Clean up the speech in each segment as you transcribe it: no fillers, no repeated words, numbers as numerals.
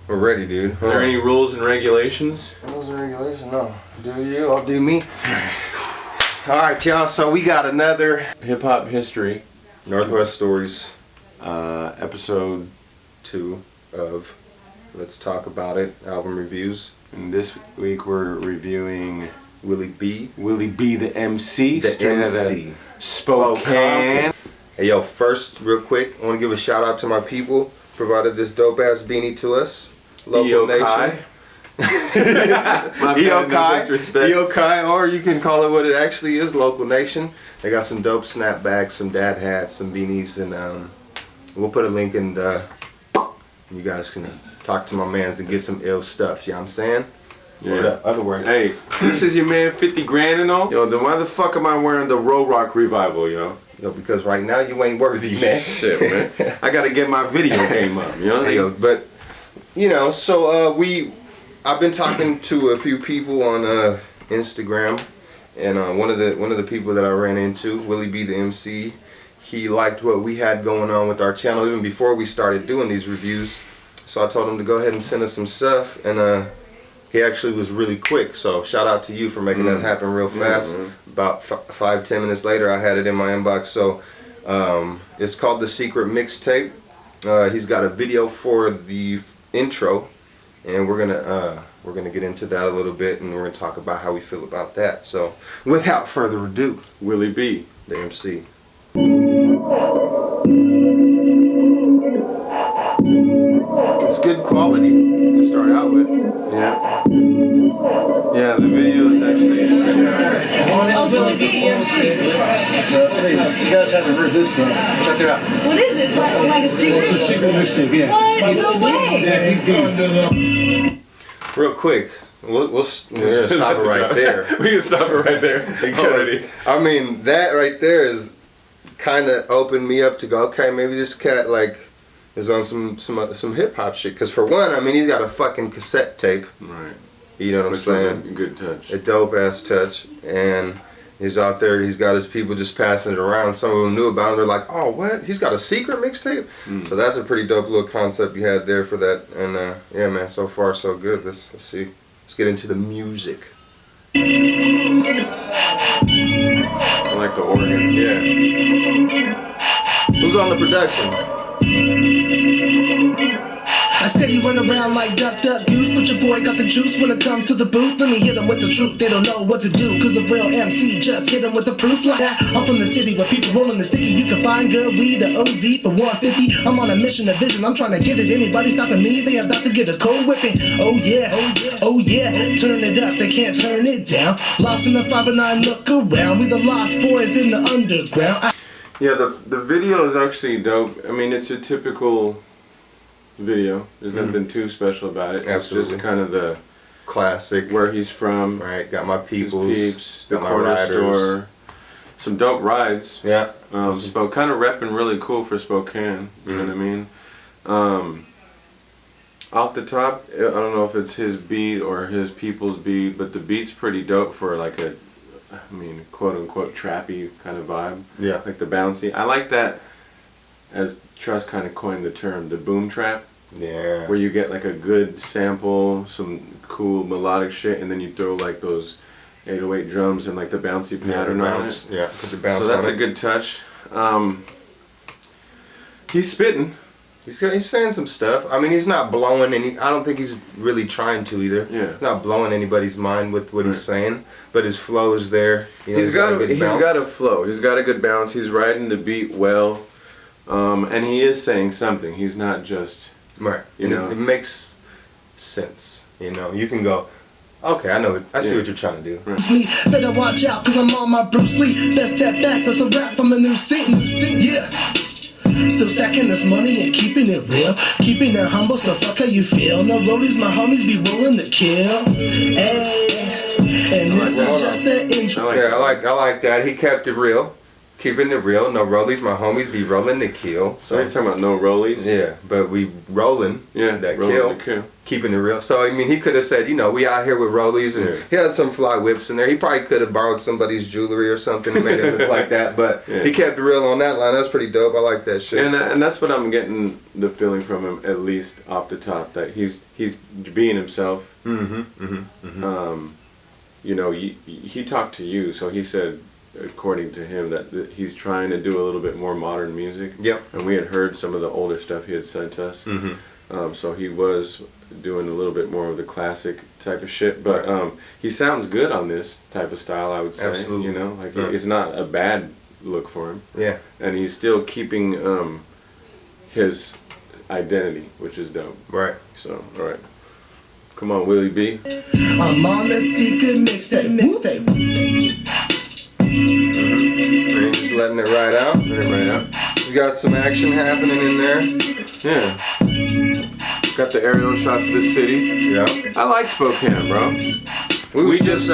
We're ready, dude. Are there any rules and regulations? Rules and regulations? No. Do you? I'll do me. Alright, y'all. So we got another Hip-hop history. Northwest Stories. Episode 2 of Let's Talk About It album reviews. And this week we're reviewing Willie B. Willie B, the MC. The MC. Spokane. Hey, yo, first, real quick, I want to give a shout out to my people. Provided this dope ass beanie to us. Local Nation. EOKai, or you can call it what it actually is, Local Nation. They got some dope snapbacks, some dad hats, some beanies, and we'll put a link in the, you guys can talk to my mans and get some ill stuff, you know what I'm saying? Yeah. Other words. Hey, this is your man 50 grand and all. Yo, then why the fuck am I wearing the Road Rock Revival, yo? Yo, because right now you ain't worthy, man. Shit, man. I gotta get my video game up, you know? Hey, yo, but, you know, so I've been talking to a few people on Instagram, and one of the people that I ran into, Willie B, the MC, he liked what we had going on with our channel even before we started doing these reviews. So I told him to go ahead and send us some stuff, and he actually was really quick. So shout out to you for making that happen real fast. About 5-10 minutes later, I had it in my inbox. So it's called The Secret Mixtape. He's got a video for the intro, and we're gonna get into that a little bit, and we're gonna talk about how we feel about that. So without further ado, Willie B, the MC. It's good quality to start out with. Yeah. Yeah, the video is actually. Oh, Willie B. You guys haven't heard this song. Check it out. What is it? It's like a secret? It's a secret mixtape, yeah. What? No way. Yeah, keep going. Real quick, we're gonna stop it right there. We can stop it right there. Because, I mean, that right there is kind of opened me up to go, okay, maybe this cat like is on some hip hop shit. Because for one, I mean, he's got a fucking cassette tape. Right. You know what I'm saying? Was a good touch. A dope ass touch, and he's out there. He's got his people just passing it around. Some of them knew about him. They're like, oh, what? He's got a secret mixtape? So that's a pretty dope little concept you had there for that. And yeah, man, so far so good. Let's see. Let's get into the music. I like the organs. Yeah. Who's on the production? I steady run around like Duck Duck Goose, but your boy got the juice when it comes to the booth. Let me hit them with the truth, they don't know what to do, cause a real MC just hit them with the proof like that. I'm from the city where people rolling the sticky. You can find good weed, the OZ for 150. I'm on a mission, a vision, I'm trying to get it. Anybody stopping me, they about to get a cold whipping. Oh yeah, oh yeah, turn it up, they can't turn it down. Lost in the 5 and 9, look around. We the lost boys in the underground. Yeah, the video is actually dope. I mean, it's a typical video. There's nothing too special about it. Absolutely. It's just kind of the classic. where he's from. Right, got my peoples, peeps, the got my corner riders. store. Some dope rides. Yeah. Kind of repping really cool for Spokane. You know what I mean? Off the top, I don't know if it's his beat or his people's beat, but the beat's pretty dope for like a, I mean, quote unquote trappy kind of vibe. Yeah. Like the bouncy. I like that, as Trust kind of coined the term, the boom trap. Yeah. Where you get like a good sample, some cool melodic shit, and then you throw like those 808 drums and like the bouncy pattern on it. Yeah, put the bounce so that's on a it. good touch. He's spitting. He's saying some stuff. I mean, he's not blowing any. I don't think he's really trying to either. Yeah. He's not blowing anybody's mind with what he's saying, but his flow is there. You know, He's got a good bounce. a flow. He's got a good bounce. He's riding the beat well, and he is saying something. He's not just right. You know, it makes sense. You know, you can go, okay, I know. I see what you're trying to do. Right. Me, better watch out, cause I'm on my Bruce Lee. Best step back, that's a rap from a new scene. Yeah. Still stacking this money and keeping it real, keeping it humble, so fuck how you feel. No rollies, my homies be rolling the kill. Hey, and this is just the intro. I like that. He kept it real. Keeping it real, no rollies. My homies be rolling to kill. So he's talking about no rollies. Yeah, but we rolling. Yeah, that rolling kill. Keeping it real. So I mean, he could have said, you know, we out here with rollies, and he had some fly whips in there. He probably could have borrowed somebody's jewelry or something and made it look like that. But he kept it real on that line. That's pretty dope. I like that shit. And that's what I'm getting the feeling from him, at least off the top, that he's being himself. You know, he talked to you, so he said, according to him, that he's trying to do a little bit more modern music. Yep. And we had heard some of the older stuff he had sent us. So he was doing a little bit more of the classic type of shit. But he sounds good on this type of style, I would say. Absolutely. You know, like it's not a bad look for him. Yeah. And he's still keeping his identity, which is dope. Right. So, all right. Come on, Willie B. I'm on a secret mixtape. And just letting it ride out. Let it right out. You got some action happening in there. Yeah. Got the aerial shots of the city. Yeah. I like Spokane, bro. We just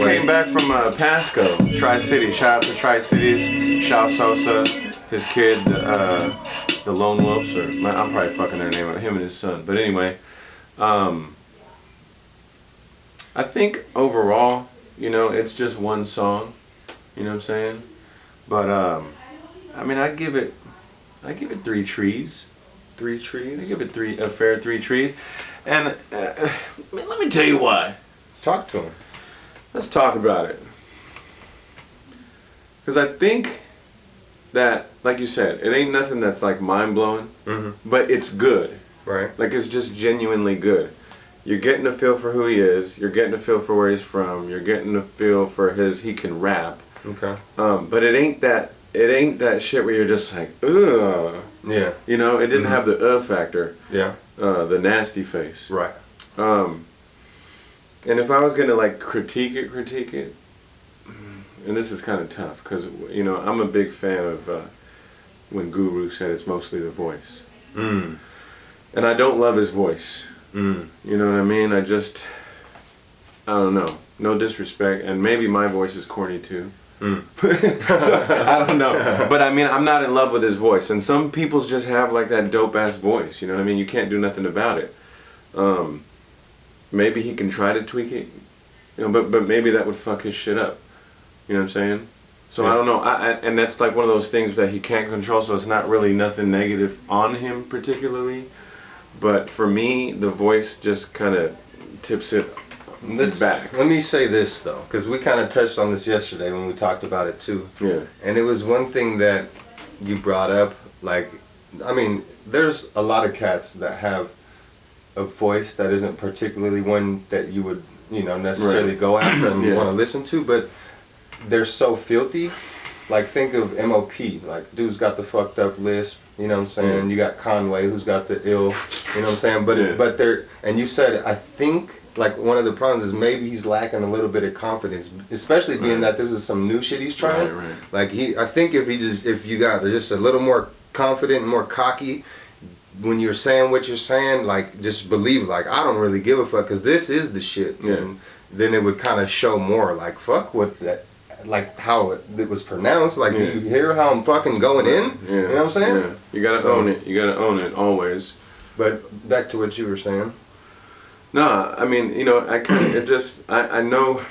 came back from Pasco, Tri-City. Shout out to Tri-Cities. Shout Sosa, his kid, the Lone Wolves, or I'm probably fucking their name up, him and his son. But anyway, I think overall, you know, it's just one song. You know what I'm saying? But I mean, I give it 3 trees. 3 trees. I give it a fair 3 trees. And let me tell you why. Talk to him. Let's talk about it. Because I think that, like you said, it ain't nothing that's like mind-blowing, but it's good. Right. Like, it's just genuinely good. You're getting a feel for who he is. You're getting a feel for where he's from. You're getting a feel for he can rap. Okay. But it ain't that shit where you're just like, ugh. Yeah. You know, it didn't have the factor. Yeah. The nasty face. Right. And if I was gonna like critique it, and this is kind of tough because, you know, I'm a big fan of when Guru said it's mostly the voice. And I don't love his voice. You know what I mean? I don't know. No disrespect, and maybe my voice is corny too. So, I don't know. But I mean, I'm not in love with his voice, and some people just have like that dope ass voice. You know what I mean? You can't do nothing about it. Maybe he can try to tweak it, you know, but maybe that would fuck his shit up. You know what I'm saying? So I don't know. And that's like one of those things that he can't control. So it's not really nothing negative on him particularly. But for me, the voice just kind of tips it back. Let me say this though, because we kind of touched on this yesterday when we talked about it too. Yeah. And it was one thing that you brought up. Like, I mean, there's a lot of cats that have a voice that isn't particularly one that you would, you know, necessarily go after and want to listen to, but they're so filthy. Like, think of M.O.P. Like, dude's got the fucked up lisp, you know what I'm saying? You got Conway, who's got the ill, you know what I'm saying? But they're, and you said, I think, like, one of the problems is maybe he's lacking a little bit of confidence, especially being that this is some new shit he's trying. Like, I think if you got just a little more confident and more cocky when you're saying what you're saying, like, just believe, like, I don't really give a fuck, because this is the shit. And then it would kind of show more, like, fuck what that, like, how it was pronounced. Like, do you hear how I'm fucking going in? You know what I'm saying? Yeah. You gotta own it. You gotta own it, always. But back to what you were saying. No, I mean, you know, I know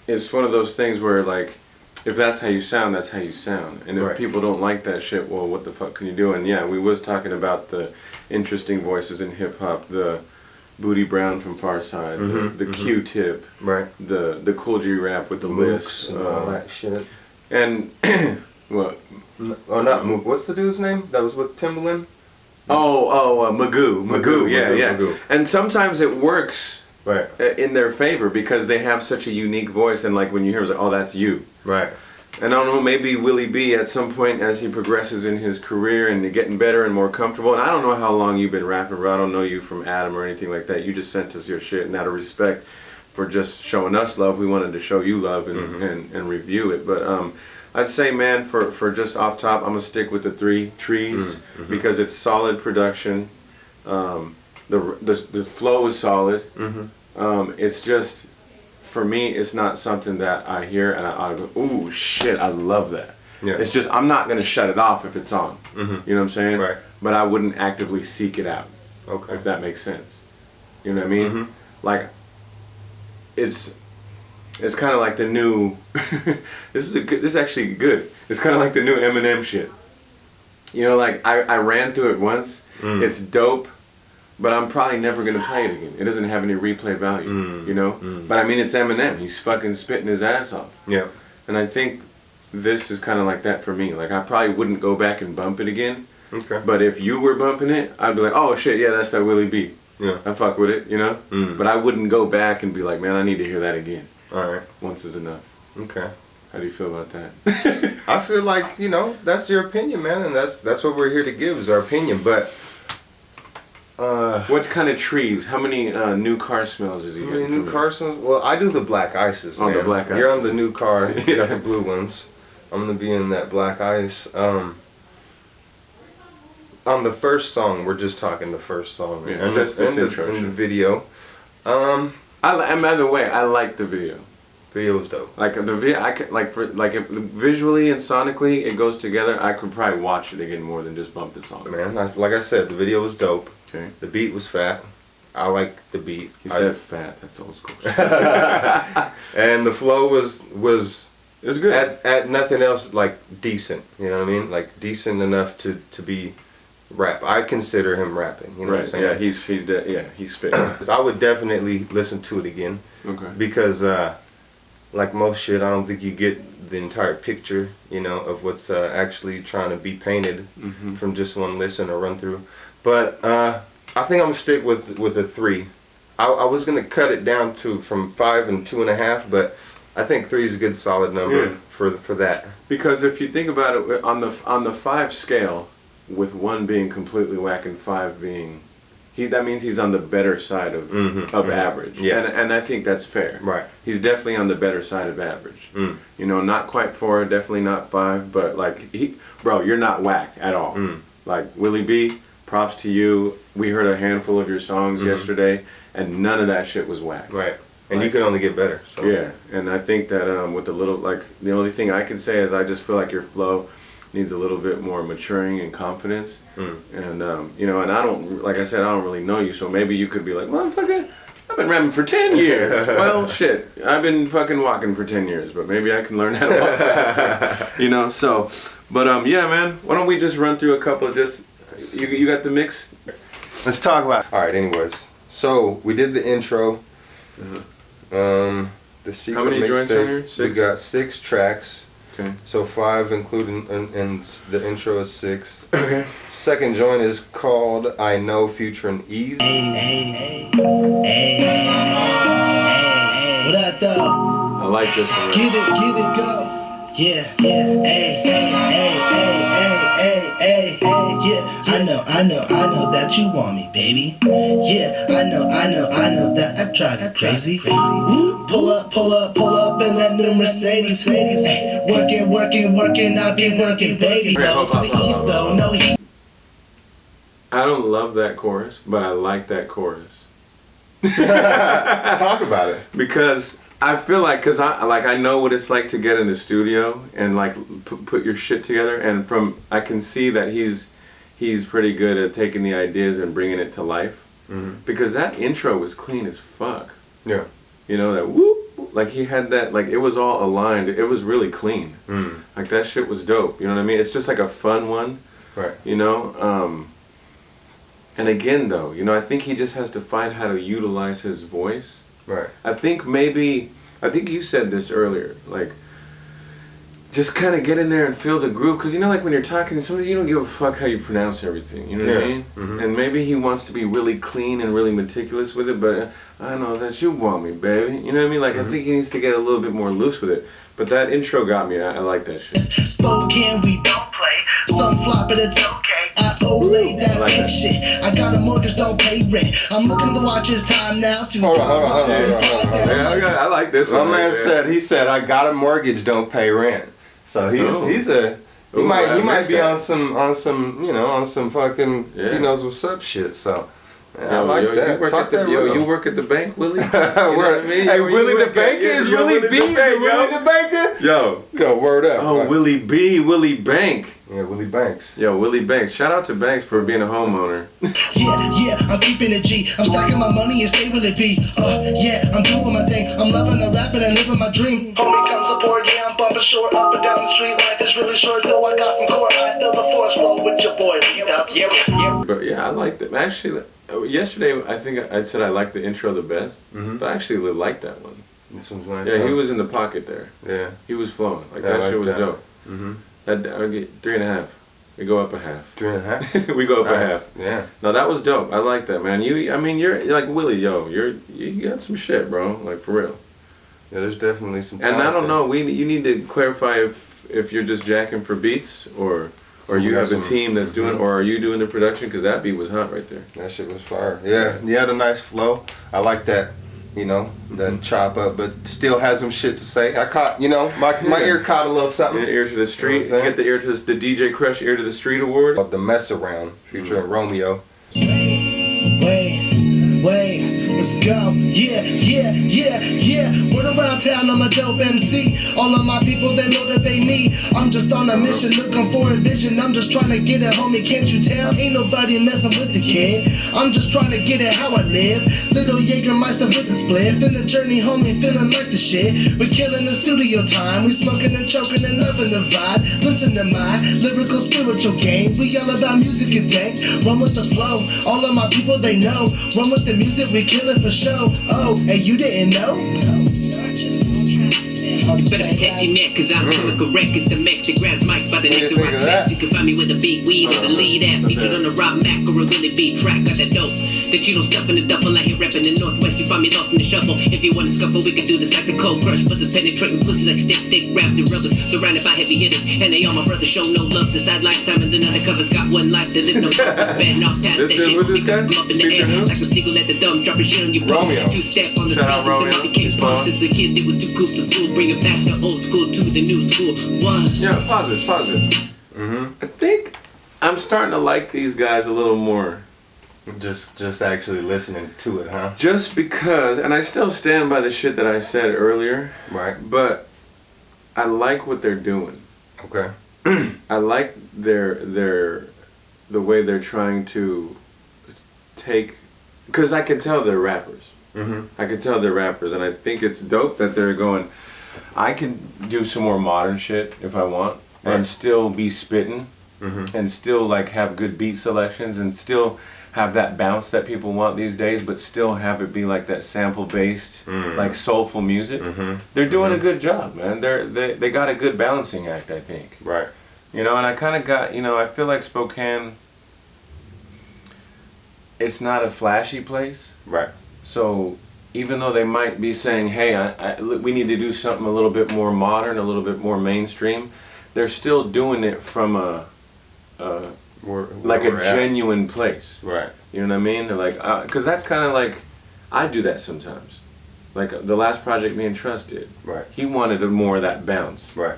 it's one of those things where, like, if that's how you sound, that's how you sound. And if people don't like that shit, well, what the fuck can you do? And yeah, we was talking about the interesting voices in hip-hop, the Booty Brown from Farside, the Q-Tip, the Cool G rap with the lisp, and all that shit. And what? Oh, not Mook. What's the dude's name that was with Timbaland? Magoo. Magoo. And sometimes it works in their favor because they have such a unique voice, and like when you hear it, it's like, oh, that's you. Right. And I don't know, maybe Willie B at some point as he progresses in his career and getting better and more comfortable, and I don't know how long you've been rapping, bro. I don't know you from Adam or anything like that. You just sent us your shit, and out of respect for just showing us love, we wanted to show you love and review it. But I'd say, man, for just off top, I'm going to stick with the 3 trees because it's solid production. The flow is solid. It's just, for me, it's not something that I hear and I go, ooh, shit, I love that. Yeah. It's just I'm not gonna shut it off if it's on. You know what I'm saying? Right. But I wouldn't actively seek it out. Okay. If that makes sense. You know what I mean? Like, it's kind of like the new. This is actually good. It's kind of like the new Eminem shit. You know, like I ran through it once. It's dope, but I'm probably never gonna play it again. It doesn't have any replay value. You know. But I mean, it's Eminem. He's fucking spitting his ass off. Yeah. And I think this is kind of like that for me. Like I probably wouldn't go back and bump it again. Okay. But if you were bumping it, I'd be like, oh shit, yeah, that's that Willie B. Yeah. I fuck with it, you know? But I wouldn't go back and be like, man, I need to hear that again. Alright. Once is enough. Okay. How do you feel about that? I feel like, you know, that's your opinion, man, and that's what we're here to give is our opinion, but what kind of trees? How many new car smells is he getting? new car smells? Well, I do the black ices, man. Oh, the black You're on ices. the new car. You got the blue ones. I'm gonna be in that black ice. On the first song, we're just talking the first song. Yeah, and that's this in intro. the video. And by the way, I like the video. Video was dope. Like the video, I could if visually and sonically it goes together. I could probably watch it again more than just bump the song. Man, like I said, the video was dope. Okay. The beat was fat. I like the beat. He said fat. That's old school. And the flow was It was good. at nothing else like decent. You know what I mean? Like decent enough to be rap. I consider him rapping. You know what I'm saying? Yeah, he's spitting. I would definitely listen to it again. Okay. Because like most shit, I don't think you get the entire picture, you know, of what's actually trying to be painted from just one listen or run through. But I think I'm gonna stick with a 3. I was gonna cut it down from 5 and 2.5, but I think 3 is a good solid number for that. Because if you think about it, on the 5 scale, with 1 being completely whack and 5 being, that means he's on the better side of average. Yeah. And I think that's fair. Right. He's definitely on the better side of average. You know, not quite 4, definitely not 5, but like bro, you're not whack at all. Like Willie B, props to you. We heard a handful of your songs yesterday, and none of that shit was whack. Right. And you can only get better. So. Yeah, and I think that with the little, like, the only thing I can say is I just feel like your flow needs a little bit more maturing and confidence. And, you know, and I don't, like I said, I don't really know you, so maybe you could be like, motherfucker, I've been rapping for 10 years. Well, shit, I've been fucking walking for 10 years, but maybe I can learn how to walk faster. You know, so, but, yeah, man, why don't we just run through a couple of you got the mix? Let's talk about it. Alright, anyways. So, we did the intro. The secret How many joints are here? 6? 6? We got 6 tracks. Okay. So 5 including, and the intro is 6. Okay. Second joint is called I Know featuring Ease. What up, though? I like this one. Get it, let's go. Yeah, yeah, I know that you want me, baby. Yeah, I know that I drive you crazy. Ooh, pull up in that new Mercedes. Ay, working, I be working, baby. No to the east though, no heat. I don't love that chorus, but I like that chorus. Talk about it. Because I feel like, I know what it's like to get in the studio and like put your shit together, and I can see that he's pretty good at taking the ideas and bringing it to life. Because that intro was clean as fuck. Yeah. You know, that whoop, like he had that, like it was all aligned. It was really clean. Like that shit was dope. You know what I mean? It's just like a fun one. Right. You know, and again though, you know, I think he just has to find how to utilize his voice. Right. I think you said this earlier, like, just kind of get in there and feel the groove, because you know, like when you're talking to somebody, you don't give a fuck how you pronounce everything, you know what I mean? And maybe he wants to be really clean and really meticulous with it, but I know that you want me, baby, you know what I mean? Like, I think he needs to get a little bit more loose with it, but that intro got me. I like that shit. Spokane, we don't play. Some flop, but it's okay. I Olay that like big that. shit. I got a mortgage, don't pay rent. I'm looking to watch his time now. Hold on. I like this My one. man said I got a mortgage, don't pay rent. So he might be on some you know, on some fucking he knows what's up shit. So Yeah, I like that. Talk that real. You work at the bank, Willie? You know what I mean? Hey, Willie the Banker is Willie B. Willie the Banker? Yo, word up. Oh, Willie B. Willie Bank. Yeah, Willie Banks. Yo, Willie Banks. Shout out to Banks for being a homeowner. Yeah, I'm keeping it G. I'm stacking my money and stay with it B. Yeah, I'm doing my thing. I'm loving the rapping and living my dream. Homie, come support. Yeah, I'm bumping short up and down the street. Life is really short, though I got some core. I feel the force. Roll with your boy. Yeah. But yeah, I like that. Actually, yesterday I think I said I liked the intro the best. But I actually really liked that one. This one's nice. Yeah, he was in the pocket there. Yeah. He was flowing. Like that shit was dope. I get 3.5. We go up a half. 3.5. We go up a half. Yeah. No, that was dope. I like that, man. You're like Willie, yo. You got some shit, bro. Like for real. Yeah, there's definitely some. And I don't know. You need to clarify if you're just jacking for beats or you have a team that's doing, or are you doing the production? Because that beat was hot right there. That shit was fire. Yeah, you had a nice flow. I like that. You know, that chop up, but still has some shit to say. I caught, my ear caught a little something. Ear to the street. You get the ear to the DJ Crush Ear to the Street Award. The Mess Around, featuring Romeo. Wait, let's go. Yeah. Word around town, I'm a dope MC. All of my people, they motivate me. I'm just on a mission, looking for a vision. I'm just trying to get it, homie, can't you tell? Ain't nobody messing with the kid. I'm just trying to get it how I live. Little Jägermeister with the spliff. In the journey, homie, feeling like the shit. We're killing the studio time. We smoking and choking and loving the vibe. Listen to my lyrical spiritual game. We all about music and tank. Run with the flow. All of my people, they know. Run with the music, we kill it for show. Oh, and you didn't know? You better protect your neck, cause I'm coming correct. It's the Mex that grabs mics by the neck to rock sets. You can find me with a beat weed or the lead app. Featured on a Rob Mac or a Willie B track. Got that dope that you don't stuff in the duffel. Out here rapping the Northwest, you find me lost in the shuffle. If you wanna scuffle, we can do this like the Cold Crush. But the penetrating pussy like stick, rap the rubbers. Surrounded by heavy hitters, and they all my brothers. Show no love to side lifetime and another covers. Got one life to live, no purpose. Bad off past that shit. I'm up in the air like a seagull at the dumb, dropping shit on your phone. Two step on the street until I became punk. Since a kid, it was too cool to school. Bring it back to old school to the new school. What? Yeah, pause this. I think I'm starting to like these guys a little more. Just actually listening to it, huh? Just because, and I still stand by the shit that I said earlier. Right. But I like what they're doing. Okay. I like the way they're trying to take, because I can tell they're rappers. I can tell they're rappers, and I think it's dope that they're going, I can do some more modern shit if I want, and still be spitting, and still like have good beat selections, and still have that bounce that people want these days, but still have it be like that sample based, like soulful music. They're doing a good job, man. They got a good balancing act, I think. Right. You know, and I kind of got, I feel like Spokane, it's not a flashy place. Right. So even though they might be saying, hey, we need to do something a little bit more modern, a little bit more mainstream, they're still doing it from a genuine place. Right. You know what I mean? They're like, because that's kind of like, I do that sometimes. Like the last project me and Trust did. Right. He wanted more of that bounce. Right.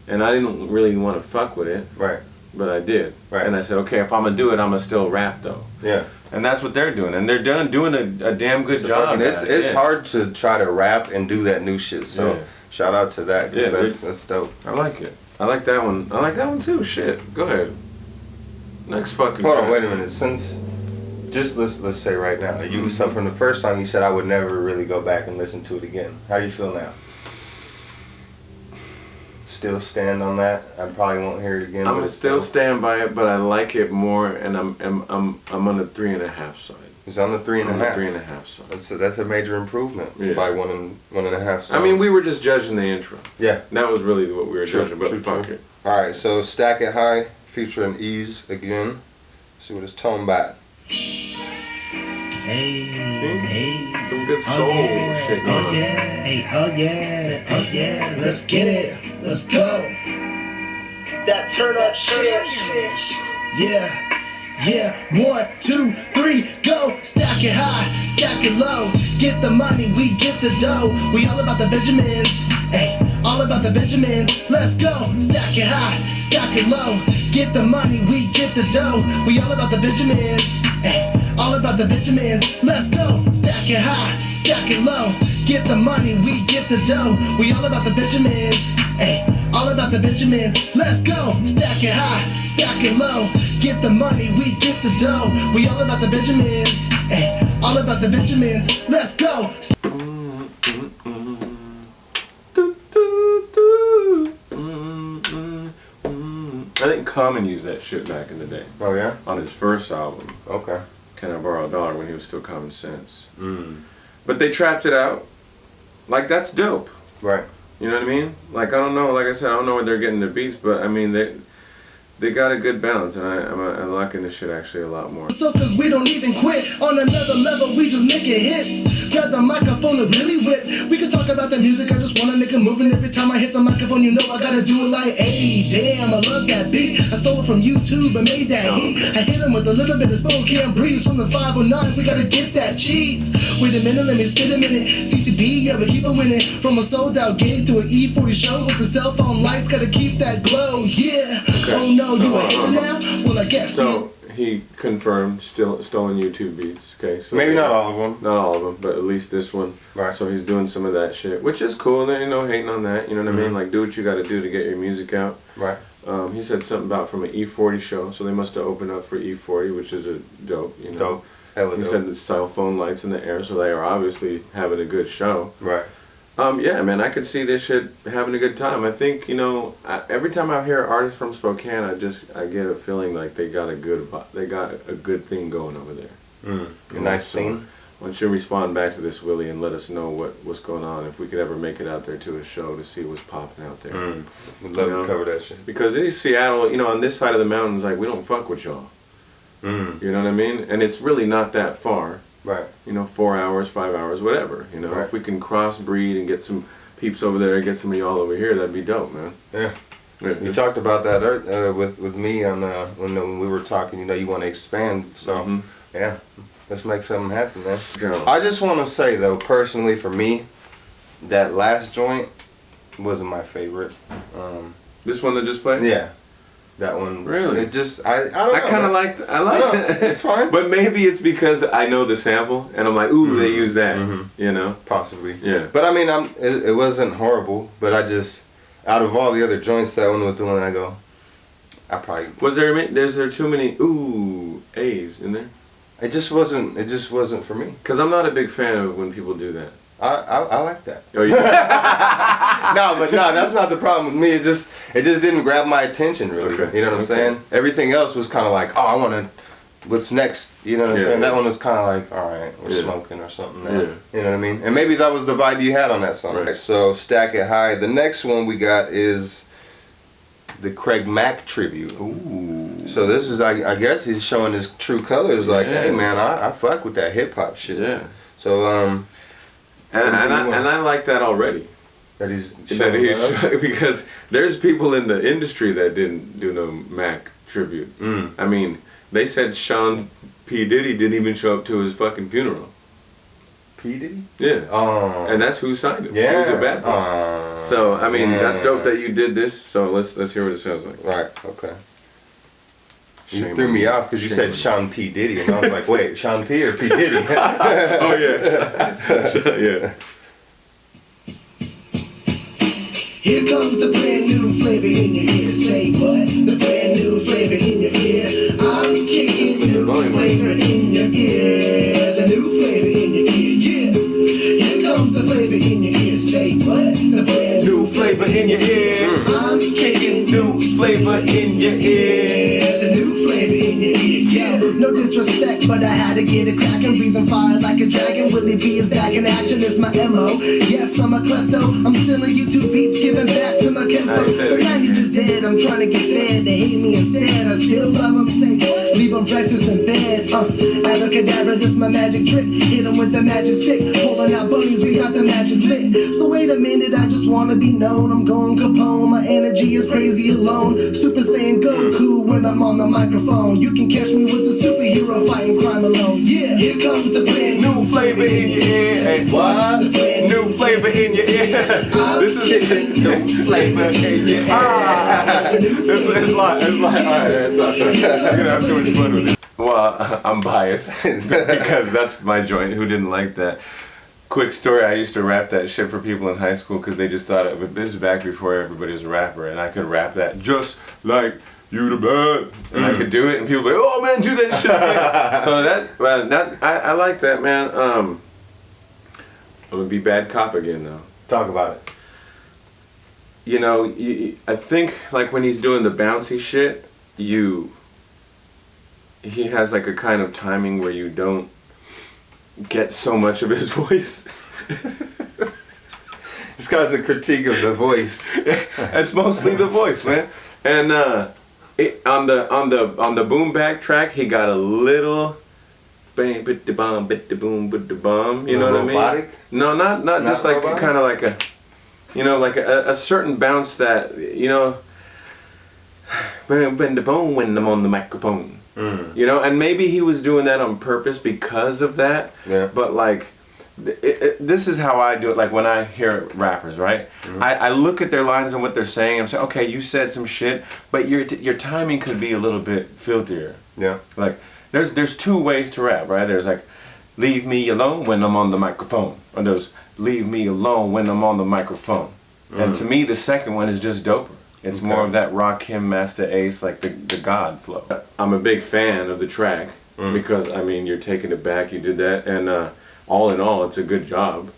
And I didn't really want to fuck with it. Right. But I did. Right. And I said, okay, if I'm going to do it, I'm going to still rap though. Yeah. And that's what they're doing. And they're doing a damn good job. It's hard to try to rap and do that new shit. So shout out to that. Yeah, that's dope. I like it. I like that one. I like that one too. Shit. Go ahead. Next fucking Hold track. on, wait a minute. Since, just let's say right now, so from the first song you said I would never really go back and listen to it again. How do you feel now? Still stand on that? I probably won't hear it again. I'm gonna still stand by it, but I like it more, and I'm on the 3.5 side. It's on the 3.5. On the 3.5 side. That's a major improvement by 1.5 songs. I mean, we were just judging the intro. Yeah. That was really what we were judging, but fuck it. All right, so Stack It High featuring Ease again. See what his tone back. Hey, some good soul shit going on. Oh yeah, let's get it, let's go. That turn up shit. Yeah, 1, 2, 3, go. Stack it high, stack it low. Get the money, we get the dough. We all about the Benjamins, hey, all about the Benjamins. Let's go. Stack it high, stack it low. Get the money, we get the dough. We all about the Benjamins, hey, all all about the Benjamins. Let's go, stack it high, stack it low. Get the money, we get the dough. We all about the Benjamins. Hey, all about the Benjamins. Let's go, stack it high, stack it low. Get the money, we get the dough. We all about the Benjamins. Hey, all about the Benjamins. Let's go. I think Common used that shit back in the day. Oh yeah? On his first album. Okay. Can I Borrow a Dollar, when he was still Common Sense. But they trapped it out. Like, that's dope. Right. You know what I mean? Like, I don't know, like I said, I don't know where they're getting their beats, but I mean, they got a good balance, and I'm liking this shit actually a lot more. So cause we don't even quit. On another level, we just making hits. Grab the microphone and really whip. We can talk about the music, I just wanna make a move. And every time I hit the microphone, you know I gotta do it like, hey, damn, I love that beat. I stole it from YouTube and made that heat. I hit him with a little bit of Spokane breeze from the 509. We gotta get that cheese. Wait a minute, let me spit a minute. CCB, yeah, we keep it winning. From a sold out gig to an E40 show with the cell phone lights, gotta keep that glow, yeah. Okay. Oh no, you a hater now? Well, I guess So he confirmed stolen YouTube beats. Okay, so Maybe not all of them. Not all of them, but at least this one. Right. So he's doing some of that shit, which is cool. And you know, hating on that. You know what I mean? Like, do what you got to do to get your music out. Right. He said something about from an E40 show, so they must have opened up for E40, which is a dope. You know. Dope. Hella He dope. said the cell phone lights in the air, so they are obviously having a good show. Right. Yeah, man, I could see this shit having a good time. I think, you know, every time I hear artists from Spokane, I get a feeling like they got a good thing going over there. A nice scene. Why don't you respond back to this, Willie, and let us know what's going on, if we could ever make it out there to a show to see what's popping out there. We'd love to cover that shit. Because in Seattle, you know, on this side of the mountains, like, we don't fuck with y'all. You know what I mean? And it's really not that far. Right. You know, 4 hours, 5 hours, whatever. You know, Right. if we can crossbreed and get some peeps over there, get some of y'all over here, that'd be dope, man. Yeah. Yeah. You talked about that with me on when we were talking. You know, you want to expand. So yeah, let's make something happen, man. Go. I just want to say though, personally, for me, that last joint wasn't my favorite. This one that just played? Yeah. That one. Really? It just I don't know. I kind of liked it. It's fine. But maybe it's because I know the sample and I'm like, ooh, they use that. You know? Possibly. Yeah. But I mean, it wasn't horrible. But I just, out of all the other joints, that one was the one I go. I probably. Was there too many ooh A's in there? It just wasn't. It just wasn't for me. Because I'm not a big fan of when people do that. I like that. Oh, yeah. No, that's not the problem with me. It just didn't grab my attention really. Okay. You know what I'm saying? Everything else was kind of like, oh, I want to. What's next? You know what I'm saying? That one was kind of like, all right, we're smoking or something now. Yeah. You know what I mean? And maybe that was the vibe you had on that song. Right. So Stack It High. The next one we got is the Craig Mack tribute. Ooh. So this is, I guess he's showing his true colors. Like, hey man, I fuck with that hip hop shit. Yeah. So And I like that already. Because there's people in the industry that didn't do no Mac tribute. I mean, they said Sean P. Diddy didn't even show up to his fucking funeral. P. Diddy? Yeah. Oh. And that's who signed him. Yeah. He was a bad boy. So I mean, that's dope that you did this. So let's hear what it sounds like. Right. Okay. You Shame threw on me you. off because you Shame said on you. Sean P. Diddy, and I was like, wait, Sean P. or P. Diddy? Oh yeah. Yeah. Here comes the brand new flavor in your ear. Say what? The brand new flavor in your ear. I'm kicking new flavor in your ear. The new flavor in your ear, yeah. Here comes the flavor in your ear. Say what? The brand new flavor in your ear. I'm kicking new flavor in your ear. The new flavor in your ear, yeah. No disrespect, but I had to get it crackin'. Breathing fire like a dragon. Willie B is back in action. It's my MO. Yes, I'm a klepto. I'm stealing YouTube beats, giving back to my kinfolk. The 90s is dead. I'm trying to get fed. They hate me instead. I still love them. Say, leave them breakfast in bed. Abracadabra, this my magic trick. Hit them with the magic stick. Pulling out bunnies, we got the magic lit. So wait a minute, I just wanna be known. I'm going Capone. My energy is crazy alone. Super Saiyan Goku when I'm on the microphone. You can catch me with the superhero fighting crime alone. Yeah, here comes the brand new flavor in your ear. Hey, what? New flavor in your ear. This is Kicking new flavor in your ear. It's like, alright, it's not. You're gonna have too much fun with it. Well, I'm biased because that's my joint. Who didn't like that? Quick story, I used to rap that shit for people in high school because they just thought it, this is back before everybody was a rapper, and I could rap that just like you the bad, and I could do it, and people were like, oh man, do that shit again. So I like that, man. I'm gonna be bad cop again though. Talk about it. You know, I think like when he's doing the bouncy shit, he has like a kind of timing where you don't get so much of his voice. This guy's a critique of the voice. It's mostly the voice, man. And on the boom back track, he got a little bang bit the bomb bit the boom bit the bomb. You know what I mean? Robotic? No, not just like robotic? kind of like a, you know, like a certain bounce that, you know, bend the bone when I'm on the microphone. You know, and maybe he was doing that on purpose because of that. Yeah. But like, this is how I do it. Like when I hear rappers, right? I look at their lines and what they're saying. I'm saying, okay, you said some shit, but your timing could be a little bit filthier. Yeah. Like there's two ways to rap, right? There's like, leave me alone when I'm on the microphone, or there's leave me alone when I'm on the microphone. And to me, the second one is just doper. It's more of that Rakim, Master Ace, like the God flow. I'm a big fan of the track because, I mean, you're taking it back, you did that, and all in all, it's a good job.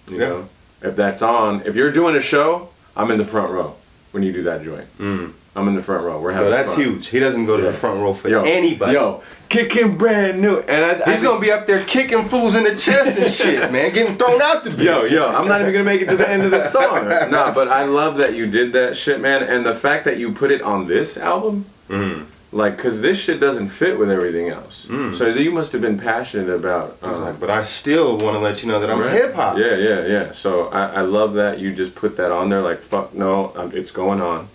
You know? If that's on, if you're doing a show, I'm in the front row when you do that joint. I'm in the front row. We're having that's fun. huge. He doesn't go to the front row for Yo, anybody. Yo, kicking brand new. And He's gonna be up there kicking fools in the chest and shit, man, getting thrown out the bitch. Yo, I'm not even gonna make it to the end of the song. Nah, but I love that you did that shit, man, and the fact that you put it on this album, like, cause this shit doesn't fit with everything else. So you must have been passionate about. But I still want to let you know that I'm hip hop. Yeah. So I love that you just put that on there. Like, fuck no, it's going on.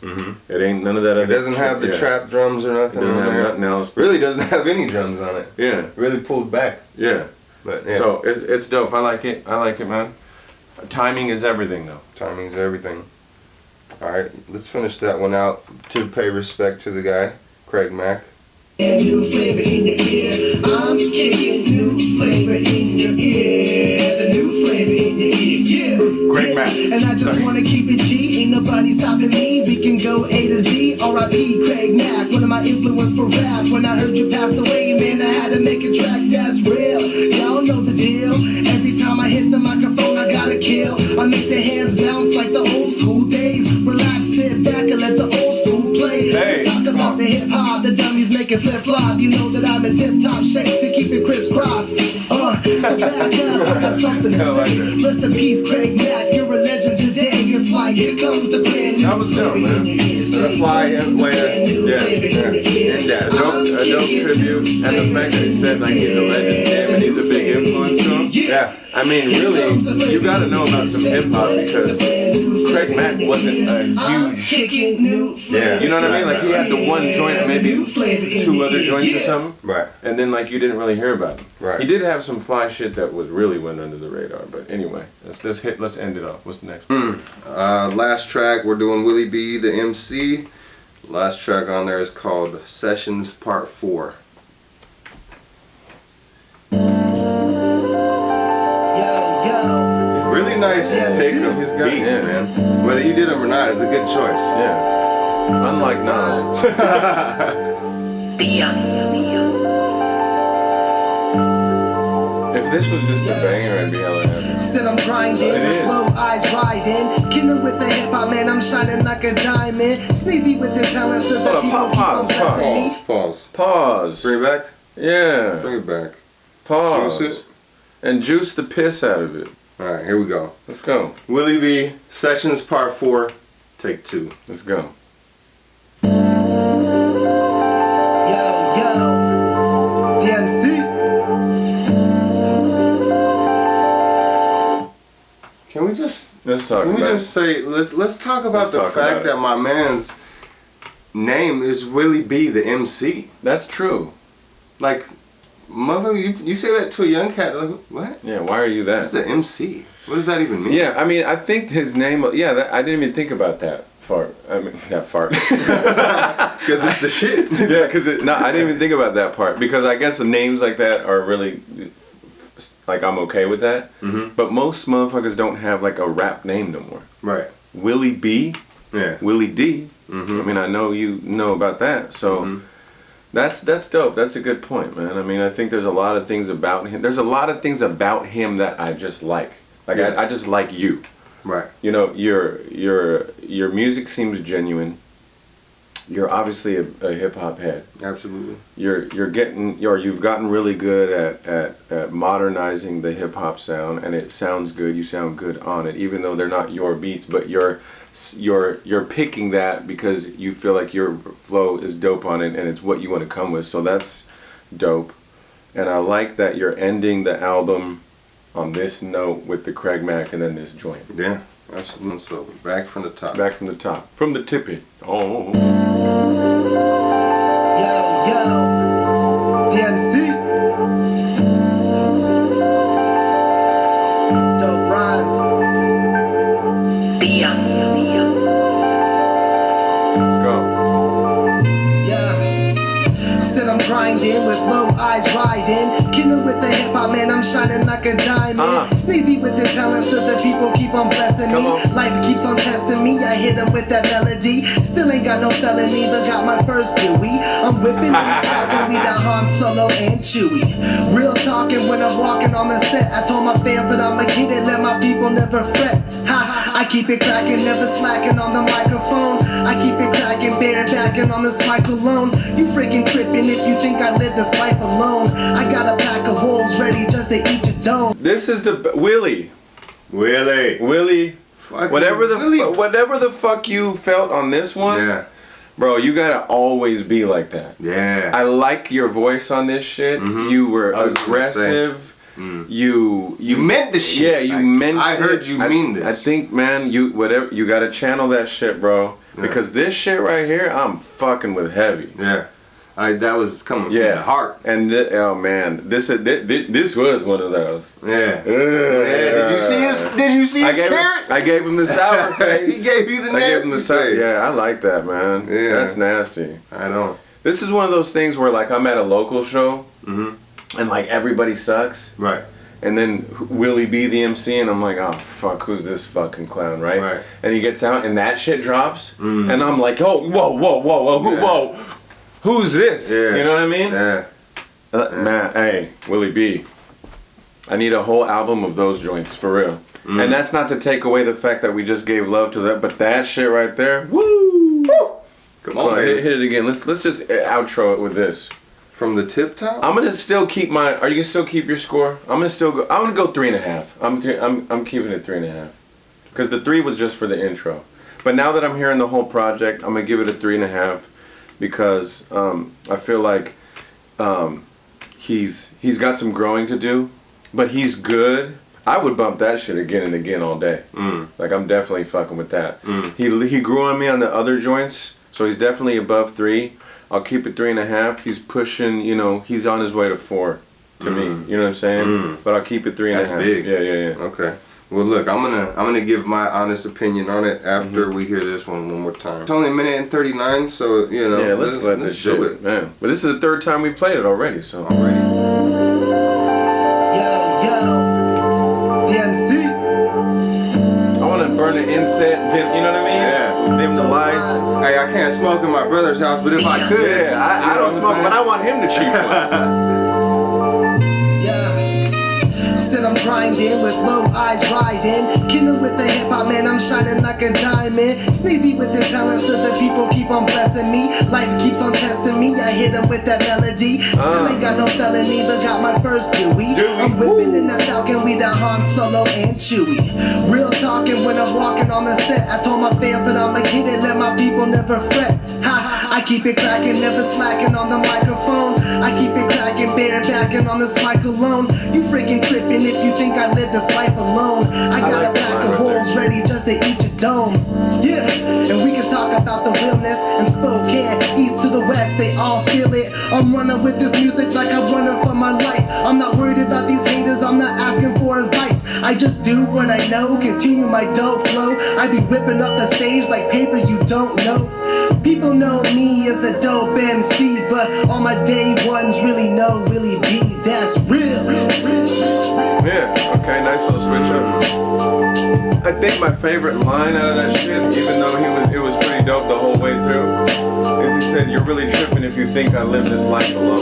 It ain't none of that. It doesn't have the trap drums or nothing. It doesn't on have there. nothing else. Really doesn't have any drums on it. Yeah. Really pulled back. Yeah. But yeah. So it's dope. I like it, man. Timing is everything, though. Timing's everything. All right, let's finish that one out to pay respect to the guy, Craig Mack. New flavor in your ear. I'm kicking new flavor in your ear. The new flavor in your ear. Yeah. Craig Mack. And I just wanna keep it G. Ain't nobody stopping me. We can go A to Z. R.I.P. Craig Mack. One of my influence for rap. When I heard you passed away, man, I had to make a track that's real. Y'all know the deal. Every time I hit the microphone, I gotta kill. I make the hands bounce like the old school days. Relax, sit back, and let the old school play. Let's talk about the hip hop. The dummies make it flip flop. You know that I'm in tip top shape to keep it crisscross. So back up, I got something to say. Rest in peace, Craig Mack. You're a legend today. It's like here comes the brand new. That was dope, man. The fly and later. Yeah. A dope tribute, and the fact that he said like he's a legend and he's a big influence to him. Yeah. I mean, really, you gotta know about some hip hop because Craig Mack wasn't a huge. Yeah. You know what I mean? Like he had the one joint, and maybe two other joints or something. Right. And then like you didn't really hear about him. Right. He did have some fly shit that was really went under the radar. But anyway, let's end it off. What's the next one? Last track, we're doing Willie B, the MC. Last track on there is called Sessions Part 4. Really nice pick of his beats, man. Whether you did them or not, it's a good choice. Yeah. Unlike Nas. If this was just a banger, I'd be hella happy. Said I'm grinding, low eyes riding, kindle with the hip hop, man, I'm shining like a diamond. Sneezy with the talent, so the people keep on blessing me. Pause. Bring it back? Yeah. Bring it back. Pause. Juice it. And juice the piss out of it. Alright, here we go. Let's go. Willie B, Sessions Part 4, Take 2. Let's go. Yo, the MC. Can we just Let's talk Can we about just say let's talk about Let's the talk fact about that my man's name is Willie B, the MC. That's true. Like, motherfucker, you say that to a young cat, like, what? Yeah, why are you that? What's the MC? What does that even mean? Yeah, I mean, I think his name, I didn't even think about that. Fart. I mean, not fart. Because it's the shit. Yeah, because no, I didn't even think about that part. Because I guess the names like that are really, like, I'm okay with that. But most motherfuckers don't have like a rap name no more. Right. Willie B. Yeah. Willie D. I mean, I know you know about that. So that's dope. That's a good point, man. I mean, I think there's a lot of things about him. There's a lot of things about him that I just like. Like I just like you. Right. You know, your music seems genuine. You're obviously a hip hop head. Absolutely. You've gotten really good at modernizing the hip hop sound, and it sounds good. You sound good on it, even though they're not your beats, but you're picking that because you feel like your flow is dope on it, and it's what you want to come with. So that's dope, and I like that you're ending the album on this note with the Craig Mack and then this joint. Yeah, absolutely. So back from the top. Back from the top. From the tippy. Oh. Yo, the MC. Dope rhymes. Let's go. Yeah. Said I'm grinding with low eyes riding. Kindle with the hip hop, man, I'm shining like a diamond. Sneezy with the talent, so the people keep on blessing me. Life keeps on testing me, I hit them with that melody. Still ain't got no felony, but got my first Dewey. I'm whipping in the balcony, that Han Solo and Chewie. Real talking when I'm walking on the set. I told my fans that I'ma get it, let my people never fret. I keep it cracking, never slacking on the microphone. I keep it cracking, barebacking on this mic alone. You freaking tripping if you think I live this life alone. I got a pack of wolves ready just to eat your dome. This is the Willie. Whatever the fuck you felt on this one, bro, you gotta always be like that. Yeah. I like your voice on this shit. You were aggressive. You meant the shit. Yeah, you meant it. I heard you mean this. I think, man, you gotta channel that shit, bro. Because this shit right here, I'm fucking with heavy. Yeah. That was coming from the heart. And oh man, this was one of those. Yeah. Did you see his carrot? I gave him the sour face. He gave you the nasty face. Yeah, I like that, man. Yeah. That's nasty. I know. This is one of those things where, like, I'm at a local show, and like everybody sucks. Right. And then Willie B the MC, and I'm like, oh fuck, who's this fucking clown, right? Right. And he gets out, and that shit drops, and I'm like, oh, whoa. Who's this? Yeah. You know what I mean? Yeah. Man, hey, Willie B. I need a whole album of those joints, for real. And that's not to take away the fact that we just gave love to that, but that shit right there, woo! Come on, hit it again. Let's just outro it with this. From the tip top? I'm gonna still keep my. Are you gonna still keep your score? I'm gonna still go. I'm gonna go 3.5. I'm keeping it 3.5. Because the 3 was just for the intro. But now that I'm hearing the whole project, I'm gonna give it a 3.5. Because I feel like he's got some growing to do, but he's good. I would bump that shit again and again all day. Like, I'm definitely fucking with that. He grew on me on the other joints, so he's definitely above 3. I'll keep it 3.5. He's pushing, you know, he's on his way to 4 to me. You know what I'm saying? But I'll keep it 3.5. That's big. Yeah. Okay. Well, look, I'm gonna give my honest opinion on it after we hear this one more time. It's only a minute and 39, so you know. Yeah, let's let this shit. It, man. But this is the 3rd time we played it already, so. Yo, the MC. I want to burn the inset, dim, you know what I mean? Yeah. Dim the lights. Hey, I can't smoke in my brother's house, but if I could, yeah, I don't smoke, but I want him to cheat one. Said I'm grinding with low eyes riding. Kindle with the hip hop, man, I'm shining like a diamond. Sneezy with the talent, so the people keep on blessing me. Life keeps on testing me, I hit them with that melody. Still ain't got no felony, but got my first Dewey. I'm whipping in that falcon, we that Han Solo and Chewie. Real talking when I'm walking on the set. I told my fans that I'ma get it, let my people never fret. I I keep it cracking, never slacking on the microphone. I keep it cracking, barebacking on this mic alone. You freaking tripping if you think I live this life alone. I got a pack of wolves ready just to eat your dome. Yeah, and we can talk about the realness and Spokane, east to the west, they all feel it. I'm running with this music like I'm running for my life. I'm not worried about these haters, I'm not asking for advice. I just do what I know, continue my dope flow. I be ripping up the stage like paper you don't know. People know me as a dope MC, but all my day ones really know Willie B. That's real. Yeah, okay, nice little switch up. I think my favorite line out of that shit, even though it was pretty dope the whole way through, is he said, "You're really tripping if you think I live this life alone."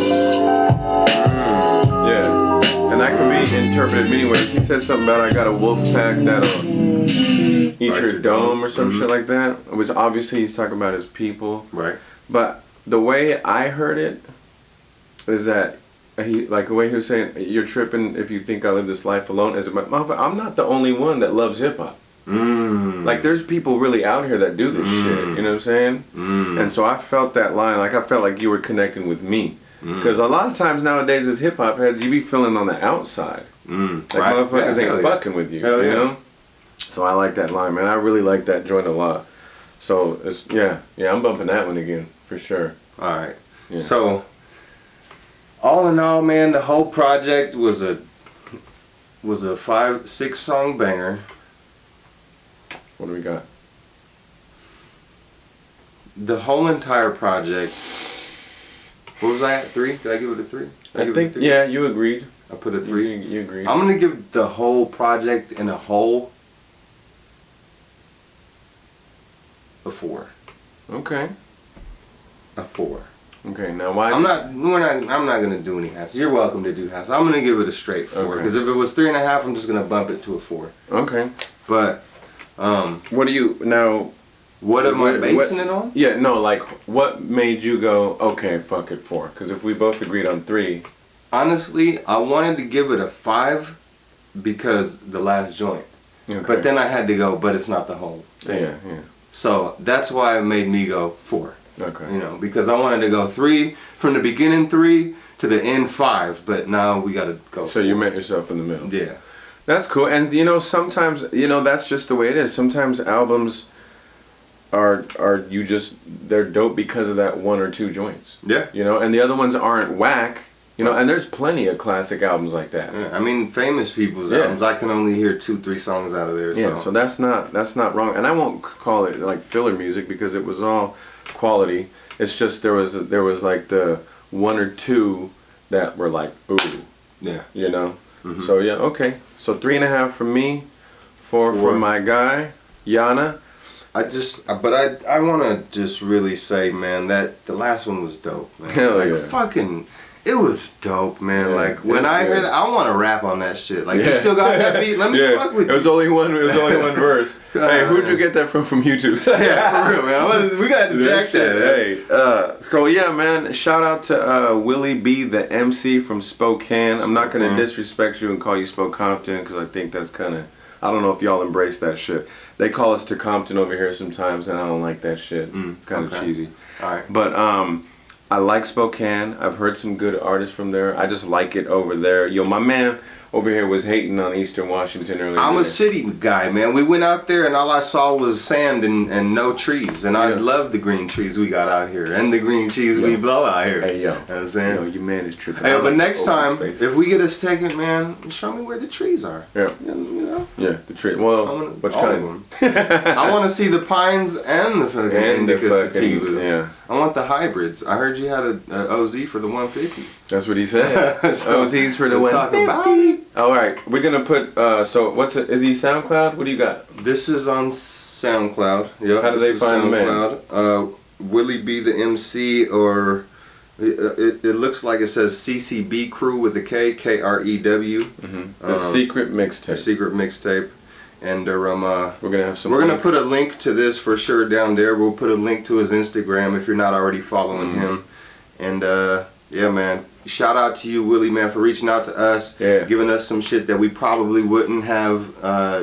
Yeah, and that can be interpreted many ways. He said something about I got a wolf pack that'll eat your dome or some shit like that. Which obviously he's talking about his people. Right. But the way I heard it is that the way he was saying, "You're tripping if you think I live this life alone." As I'm not the only one that loves hip hop. Like there's people really out here that do this shit. You know what I'm saying? And so I felt that line. Like I felt like you were connecting with me. Because a lot of times nowadays as hip hop heads, you be feeling on the outside. Like motherfuckers ain't fucking with you. You know? So I like that line, man. I really like that joint a lot. So it's yeah, I'm bumping that one again for sure. All right. Yeah. So all in all, man, the whole project was a 5-6 song banger. What do we got? The whole entire project. What was I at? 3? Did I give it a 3? I think yeah, you agreed. I put a 3. You agreed. I'm gonna give the whole project in a whole a 4. Okay. A 4. Okay. Now why? I'm not gonna do any halves. You're welcome to do halves. I'm gonna give it a straight 4 because if it was 3.5, I'm just gonna bump it to a 4. Okay. But what do you now? What am I basing it on? Yeah, no, like what made you go okay, fuck it 4? Because if we both agreed on 3. Honestly, I wanted to give it a 5 because the last joint. Okay. But then I had to go, but it's not the whole thing. Yeah. So that's why it made me go 4. Okay. You know, because I wanted to go 3 from the beginning 3 to the end 5, but now we got to go. So 4. you met yourself in the middle. Yeah. That's cool. And you know, sometimes that's just the way it is. Sometimes albums are they're dope because of that 1 or 2 joints. Yeah. You know, and the other ones aren't whack. You know, and there's plenty of classic albums like that. Yeah. I mean, famous people's albums, I can only hear 2-3 songs out of there. Yeah, so that's not wrong. And I won't call it like filler music because it was all quality. It's just there was like the 1 or 2 that were like ooh. Yeah. You know? So yeah, okay. So 3.5 from me, 4 from my guy, JANA. I want to just really say, man, that the last one was dope, man. Hell like, yeah. It was dope, man. Yeah, like when I hear that, I want to rap on that shit. Like you still got that beat? Let me fuck with you. It was only one verse. Hey, who'd you get that from YouTube? Yeah, for real, man. We got to jack that. Hey, so yeah, man. Shout out to Willie B, the MC from Spokane. I'm not gonna disrespect you and call you Spokompton because I think that's kind of. I don't know if y'all embrace that shit. They call us to Compton over here sometimes, and I don't like that shit. It's kind of cheesy. All right. But I like Spokane. I've heard some good artists from there. I just like it over there. Yo, my man over here was hating on Eastern Washington earlier. I'm a city guy, man. We went out there and all I saw was sand and no trees. And I love the green trees we got out here and the green trees we blow out here. Hey, yo. You know what I'm saying? Yo, your man is tripping. Hey, but next time, if we get a second, man, show me where the trees are. Yeah. You know? Yeah, the tree. Well, which kind? Of them. I want to see the pines and the fucking indica sativas. Yeah. I want the hybrids. I heard you had a OZ for the 150. That's what he said. So OZ's for the let's 150. talk about it. All right, we're gonna put. So what's it? Is he SoundCloud? What do you got? This is on SoundCloud. Yep. How do they find the man? Willie B the MC, or it looks like it says CCB KREW with a K, KREW. The Secret Mixtape. The Secret Mixtape. And we're gonna have some. We're gonna put a link to this for sure down there. We'll put a link to his Instagram if you're not already following him. And yeah, man. Shout out to you, Willie, man, for reaching out to us, giving us some shit that we probably wouldn't have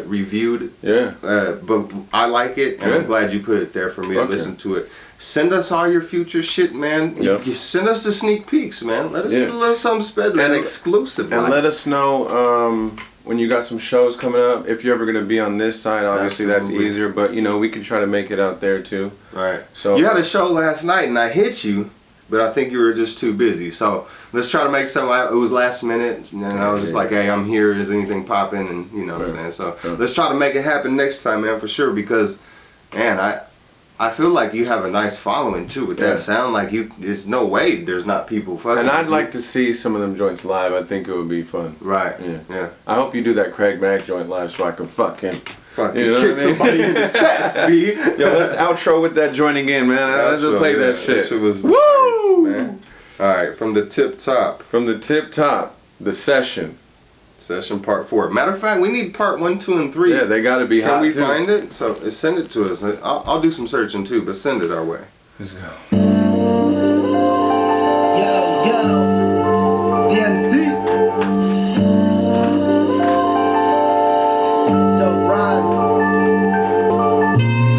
reviewed. Yeah. But I like it, and I'm glad you put it there for me to listen to it. Send us all your future shit, man. Yep. You send us the sneak peeks, man. Let us get a little something special and exclusive. And let us know when you got some shows coming up. If you're ever gonna be on this side, obviously that's easier. But you know, we can try to make it out there too. Right. So you had a show last night, and I hit you, but I think you were just too busy. So let's try to make something. It was last minute, and I was just like, "Hey, I'm here. Is anything popping?" And you know what I'm saying. So let's try to make it happen next time, man, for sure. Because, man, I feel like you have a nice following too with that sound. Like there's no way there's not people fucking. And I'd like to see some of them joints live. I think it would be fun. Right. Yeah. I hope you do that Craig Mack joint live so I can fuck him. Fucking kick somebody in the chest, B. Yo, let's outro with that joint again, man. Let's just play that shit. That shit was nice, man. All right, from the tip top. From the tip top, the session. Session part 4. Matter of fact, we need part 1, 2, and 3. Yeah, they gotta be hot. Can we too. find it? So send it to us. I'll do some searching too, but send it our way. Let's go. Yo, the MC. Dope rhymes.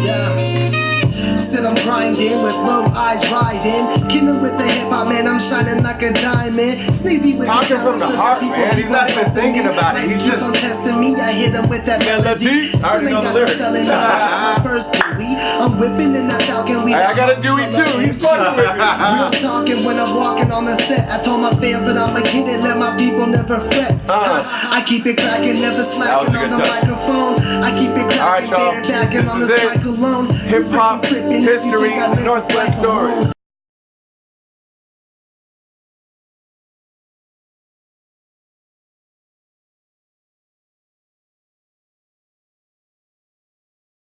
Yeah. Said I'm grinding with low eyes riding. Kidding with the hip hop, man, I'm shining like a diamond. Sneezy with Talking from the heart, man. He's not even thinking about it. He's just on testing me. I hit him with that melody. I already know the lyrics. My first Dewey. I'm whipping in that Falcon. I got a Dewey too. He's fucking with me. Real talking when I'm walking on the set. I told my fans that I'm a kid and let my people never fret. I keep it cracking, never slacking on the microphone. I keep it cracking, bare backing on the cyclone. Hip hop history, Northwest Stories.